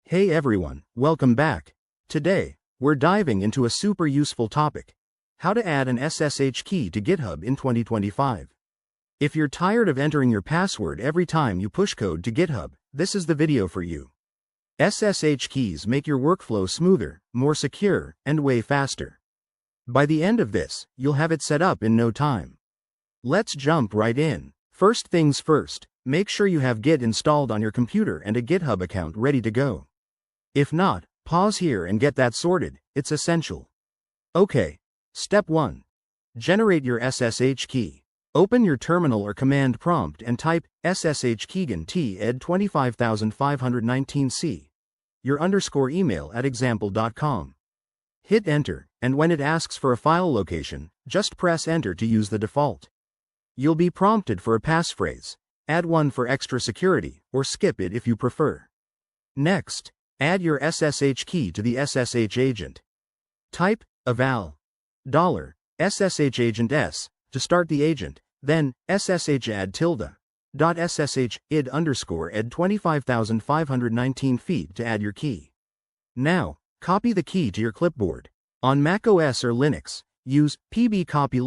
Hey everyone, welcome back. Today, we're diving into a super useful topic: how to add an SSH key to GitHub in 2025. If you're tired of entering your password every time you push code to GitHub, this is the video for you. SSH keys make your workflow smoother, more secure, and way faster. By the end of this, you'll have it set up in no time. Let's jump right in. First things first, make sure you have Git installed on your computer and a GitHub account ready to go. If not, pause here and get that sorted, it's essential. Okay. Step 1. Generate your SSH key. Open your terminal or command prompt and type SSH keygen t ed 25519c. Your email at example.com. Hit enter, and when it asks for a file location, just press enter to use the default. You'll be prompted for a passphrase. Add one for extra security, or skip it if you prefer. Next, add your SSH key to the SSH agent. Type eval $SSH agent s to start the agent, then SSH add ~SSH id _ed 25519 feet to add your key. Now, copy the key to your clipboard. On macOS or Linux, use pbcopy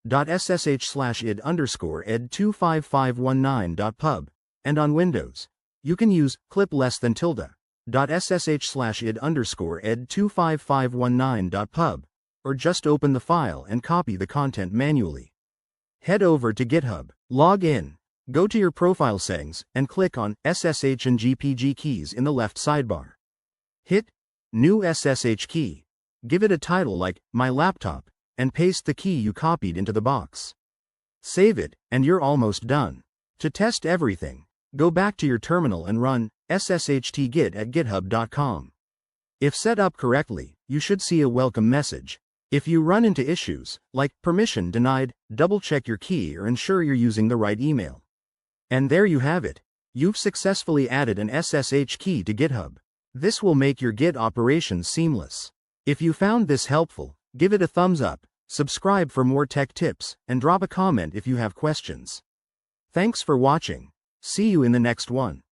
$SSH/id _ed 25519.pub, and on Windows, you can use clip $SSH/id _ed 25519.pub, or just open the file and copy the content manually. Head over to GitHub, log in, go to your profile settings, and click on SSH and GPG keys in the left sidebar. Hit New SSH Key, give it a title like My Laptop, and paste the key you copied into the box. Save it, and you're almost done. To test everything, go back to your terminal and run sshttgit at github.com. If set up correctly, you should see a welcome message. If you run into issues, like permission denied, double-check your key or ensure you're using the right email. And there you have it. You've successfully added an SSH key to GitHub. This will make your Git operations seamless. If you found this helpful, give it a thumbs up, subscribe for more tech tips, and drop a comment if you have questions. Thanks for watching. See you in the next one.